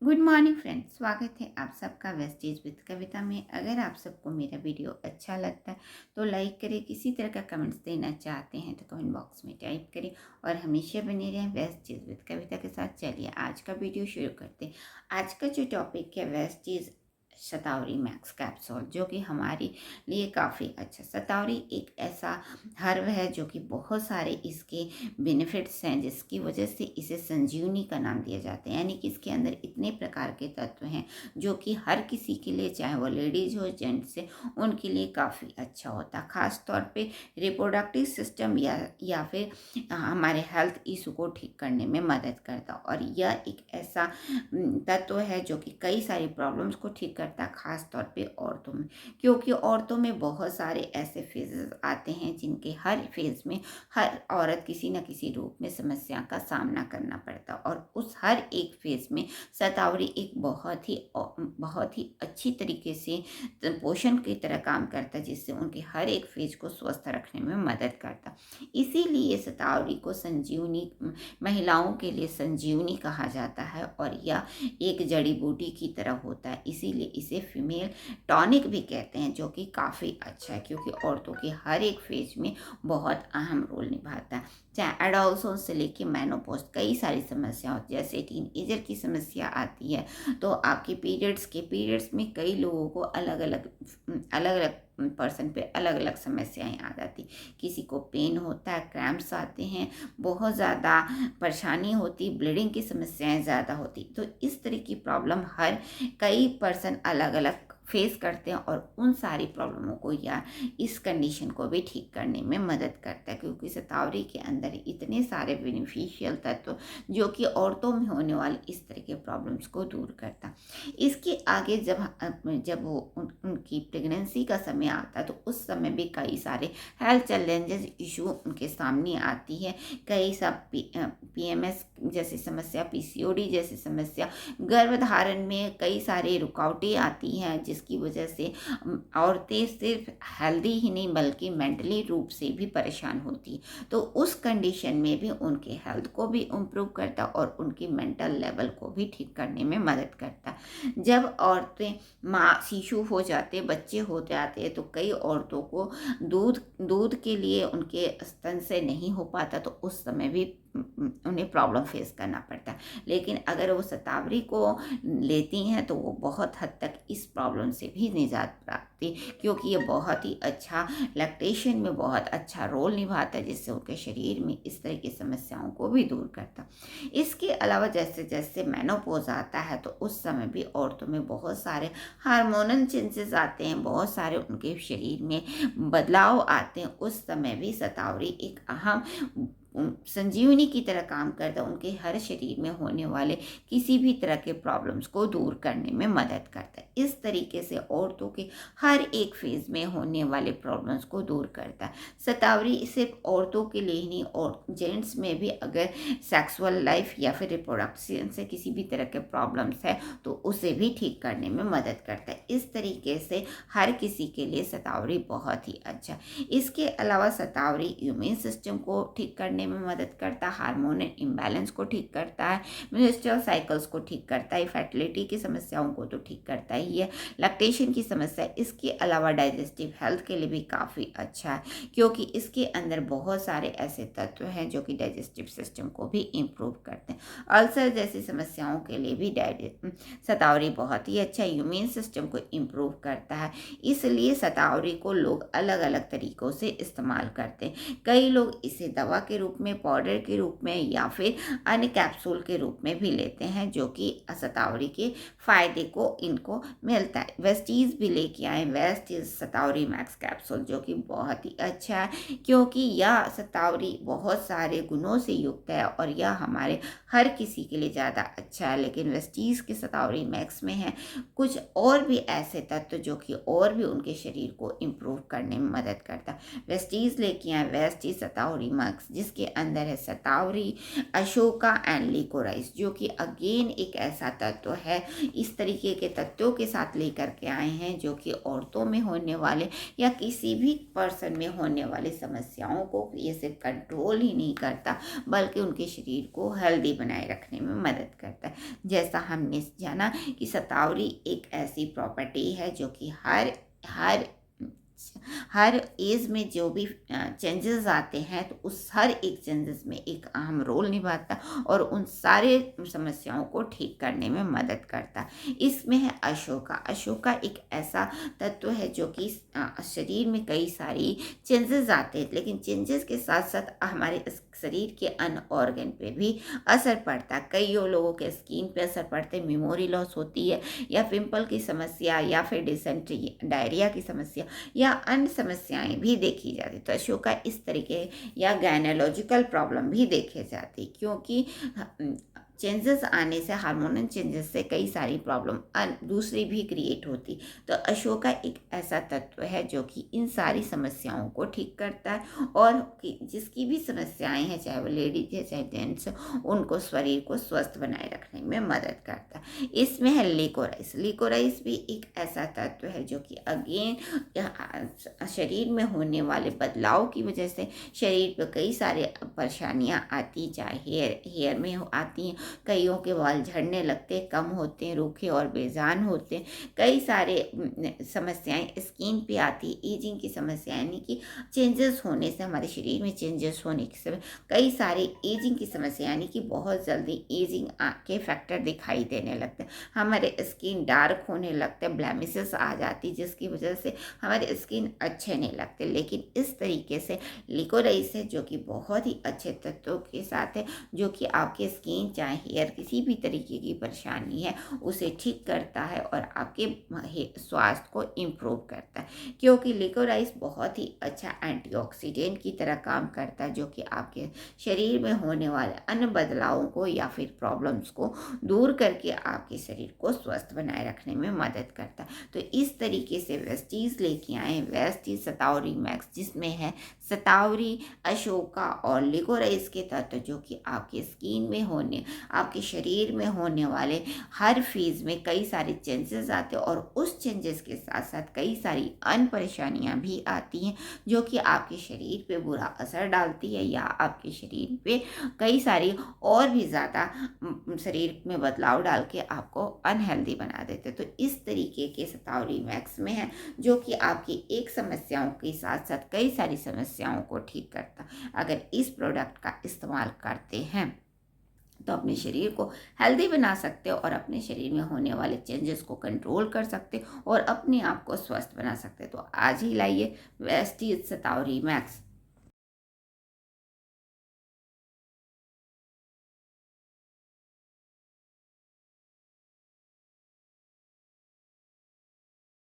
Good morning friends, स्वागत है आप सबका वेस्टेज विद कविता में। अगर आप सबको मेरा वीडियो अच्छा लगता है तो लाइक करें। किसी तरह का कमेंट्स देना चाहते हैं तो कमेंट बॉक्स में टाइप करें और हमेशा बने रहें वेस्टेज विद कविता के साथ। चलिए आज का वीडियो शुरू करते हैं। आज का जो टॉपिक है वेस्टेज शतावरी मैक्स कैप्सूल, जो कि हमारे लिए काफ़ी अच्छा। शतावरी एक ऐसा हर्ब है जो कि बहुत सारे इसके बेनिफिट्स हैं, जिसकी वजह से इसे संजीवनी का नाम दिया जाता है। यानी कि इसके अंदर इतने प्रकार के तत्व हैं जो कि हर किसी के लिए, चाहे वो लेडीज हो जेंट्स है, उनके लिए काफ़ी अच्छा होता है। ख़ास तौर पे रिप्रोडक्टिव सिस्टम या फिर हमारे हेल्थ इशू को ठीक करने में मदद करता। और यह एक ऐसा तत्व है जो कि कई सारी प्रॉब्लम्स को ठीक करता है, ख़ास तौर पे औरतों में। क्योंकि औरतों में बहुत सारे ऐसे फेजेस आते हैं जिनके हर फेज़ में हर औरत किसी न किसी रूप में समस्या का सामना करना पड़ता, और उस हर एक फेज़ में शतावरी एक बहुत ही अच्छी तरीके से पोषण की तरह काम करता है, जिससे उनके हर एक फेज को स्वस्थ रखने में मदद करता। इसीलिए शतावरी को संजीवनी, महिलाओं के लिए संजीवनी कहा जाता है, और यह एक जड़ी बूटी की तरह होता है। इसीलिए इसे फीमेल टॉनिक भी कहते हैं, जो कि काफ़ी अच्छा है क्योंकि औरतों के हर एक फेज में बहुत अहम रोल निभाता है। चाहे एडोलसेंस से लेके मेनोपॉज, कई सारी समस्या होती है। जैसे टीनएजर की समस्या आती है तो आपके पीरियड्स में कई लोगों को अलग अलग पर्सन पे अलग अलग समस्याएं आ जाती। किसी को पेन होता है, क्रैम्प्स आते हैं, बहुत ज़्यादा परेशानी होती, ब्लीडिंग की समस्याएं ज़्यादा होती। तो इस तरह की प्रॉब्लम हर कई पर्सन अलग अलग फेस करते हैं, और उन सारी प्रॉब्लमों को या इस कंडीशन को भी ठीक करने में मदद करता है। क्योंकि शतावरी के अंदर इतने सारे बेनिफिशियल तत्व जो कि औरतों में होने वाले इस तरह के प्रॉब्लम्स को दूर करता। इसके आगे जब वो उनकी प्रेगनेंसी का समय आता है तो उस समय भी कई सारे हेल्थ चैलेंजेस इशू उनके सामने आती है। कई सब पीएमएस जैसी समस्या, पीसीओडी जैसी समस्या, गर्भधारण में कई सारी रुकावटें आती हैं, जिसकी वजह से औरतें सिर्फ हेल्दी ही नहीं बल्कि मेंटली रूप से भी परेशान होती। तो उस कंडीशन में भी उनके हेल्थ को भी इम्प्रूव करता और उनकी मेंटल लेवल को भी ठीक करने में मदद करता। जब औरतें माँ शिशु हो जाते, बच्चे हो जाते, तो कई औरतों को दूध दूध के लिए उनके स्तन से नहीं हो पाता, तो उस समय भी उन्हें प्रॉब्लम फेस करना पड़ता है। लेकिन अगर वो शतावरी को लेती हैं तो वो बहुत हद तक इस प्रॉब्लम से भी निजात पाती, क्योंकि ये बहुत ही अच्छा लैक्टेशन में बहुत अच्छा रोल निभाता है, जिससे उनके शरीर में इस तरह की समस्याओं को भी दूर करता। इसके अलावा जैसे जैसे मेनोपॉज आता है तो उस समय भी औरतों में बहुत सारे हार्मोनल चेंजेस आते हैं, बहुत सारे उनके शरीर में बदलाव आते हैं। उस समय भी शतावरी एक अहम संजीवनी की तरह काम करता है, उनके हर शरीर में होने वाले किसी भी तरह के प्रॉब्लम्स को दूर करने में मदद करता है। इस तरीके से औरतों के हर एक फेज में होने वाले प्रॉब्लम्स को दूर करता है। शतावरी सिर्फ औरतों के लिए ही नहीं, और जेंट्स में भी अगर सेक्सुअल लाइफ या फिर रिप्रोडक्शन से किसी भी तरह के प्रॉब्लम्स है तो उसे भी ठीक करने में मदद करता है। इस तरीके से हर किसी के लिए शतावरी बहुत ही अच्छा। इसके अलावा शतावरी इम्यून सिस्टम को ठीक करने में मदद करता है, हार्मोनल इम्बैलेंस को ठीक करता है, मेंस्ट्रुअल साइकिल्स को ठीक करता है, फर्टिलिटी की समस्याओं को तो ठीक करता ही है, लैक्टेशन की समस्या। इसके अलावा डाइजेस्टिव हेल्थ के लिए भी काफ़ी अच्छा है, क्योंकि इसके अंदर बहुत सारे ऐसे तत्व हैं जो कि डाइजेस्टिव सिस्टम को भी इम्प्रूव करते हैं। अल्सर जैसी समस्याओं के लिए भी शतावरी बहुत ही अच्छा इम्यून सिस्टम को इम्प्रूव करता है। इसलिए शतावरी को लोग अलग अलग तरीक़ों से इस्तेमाल करते हैं। कई लोग इसे दवा के रूप में, पाउडर के रूप में या फिर अन्य कैप्सूल के रूप में भी लेते हैं, जो कि शतावरी के फ़ायदे को इनको मिलता है। वेस्टीज भी लेके आए, वेस्टीज शतावरी मैक्स कैप्सूल, जो कि बहुत ही अच्छा है क्योंकि यह शतावरी बहुत सारे गुणों से युक्त है और यह हमारे हर किसी के लिए ज़्यादा अच्छा है। लेकिन वेस्टीज के शतावरी मैक्स में है कुछ और भी ऐसे तत्व जो कि और भी उनके शरीर को इम्प्रूव करने में मदद करता है। वेस्टीज लेके आए, वेस्टीज शतावरी मैक्स, जिसके इसके अंदर है शतावरी, अशोका एंड लिकोराइस, जो कि अगेन एक ऐसा तत्व है, इस तरीके के तत्वों के साथ लेकर के आए हैं जो कि औरतों में होने वाले या किसी भी पर्सन में होने वाली समस्याओं को ये सिर्फ कंट्रोल ही नहीं करता बल्कि उनके शरीर को हेल्दी बनाए रखने में मदद करता है। जैसा हमने जाना कि शतावरी एक ऐसी प्रॉपर्टी है जो कि हर हर एज में जो भी चेंजेस आते हैं तो उस हर एक चेंजेस में एक अहम रोल निभाता और उन सारे समस्याओं को ठीक करने में मदद करता। इसमें है अशोका। अशोका एक ऐसा तत्व है जो कि शरीर में कई सारी चेंजेस आते हैं, लेकिन चेंजेस के साथ साथ हमारे शरीर के अन्य ऑर्गन पे भी असर पड़ता है। कई लोगों के स्किन पे असर पड़ते, मेमोरी लॉस होती है या पिंपल की समस्या या फिर डिसेंट्री, डायरिया की समस्या या अन्य समस्याएं भी देखी जाती। तो अशोका इस तरीके या गायनोलॉजिकल प्रॉब्लम भी देखे जाती, क्योंकि चेंजेस आने से, हार्मोनल चेंजेस से कई सारी प्रॉब्लम दूसरी भी क्रिएट होती। तो अशोका एक ऐसा तत्व है जो कि इन सारी समस्याओं को ठीक करता है और जिसकी भी समस्याएं हैं, चाहे वो लेडीज है चाहे जेंट्स, उनको शरीर को स्वस्थ बनाए रखने में मदद करता है। इसमें है लिकोराइस। लिकोराइस भी एक ऐसा तत्व है जो कि अगेन शरीर में होने वाले बदलाव की वजह से शरीर पर कई सारे परेशानियां आती, चाहे हेयर में आती हैं, कईयों के बाल झड़ने लगते, कम होते हैं, रूखे और बेजान होते हैं, कई सारे समस्याएं स्किन पे आती, एजिंग की समस्या, यानी कि चेंजेस होने से, हमारे शरीर में चेंजेस होने के समय कई सारे एजिंग की समस्या, यानी कि बहुत जल्दी एजिंग के फैक्टर दिखाई देने लगते हैं, हमारे स्किन डार्क होने लगते, ब्लैमिसेस आ जाती जिसकी वजह से हमारे स्किन अच्छे नहीं लगते। लेकिन इस तरीके से लिकोराइस है जो कि बहुत ही अच्छे तत्वों के साथ है, जो कि आपके स्किन चाहे हेयर किसी भी तरीके की परेशानी है उसे ठीक करता है और आपके स्वास्थ्य को इम्प्रूव करता है, क्योंकि लिकोराइस बहुत ही अच्छा एंटीऑक्सीडेंट की तरह काम करता है, जो कि आपके शरीर में होने वाले अन्य बदलावों को या फिर प्रॉब्लम्स को दूर करके आपके शरीर को स्वस्थ बनाए रखने में मदद करता है। तो इस तरीके से वेस्टीज लेके आए, वेस्टीज शतावरी मैक्स, जिसमें है शतावरी, अशोका और लिकोराइस के तत्व, जो कि आपके स्किन में होने, आपके शरीर में होने वाले हर फेज में कई सारे चेंजेस आते हैं और उस चेंजेस के साथ साथ कई सारी अन्य परेशानियां भी आती हैं जो कि आपके शरीर पे बुरा असर डालती है या आपके शरीर पे कई सारी और भी ज़्यादा शरीर में बदलाव डाल के आपको अनहेल्दी बना देते। तो इस तरीके के शतावरी मैक्स में है जो कि आपकी एक समस्याओं के साथ साथ कई सारी समस्याओं को ठीक करता। अगर इस प्रोडक्ट का इस्तेमाल करते हैं तो अपने शरीर को हेल्दी बना सकते हो और अपने शरीर में होने वाले चेंजेस को कंट्रोल कर सकते और अपने आप को स्वस्थ बना सकते। तो आज ही लाइए वेस्टीज शतावरी मैक्स।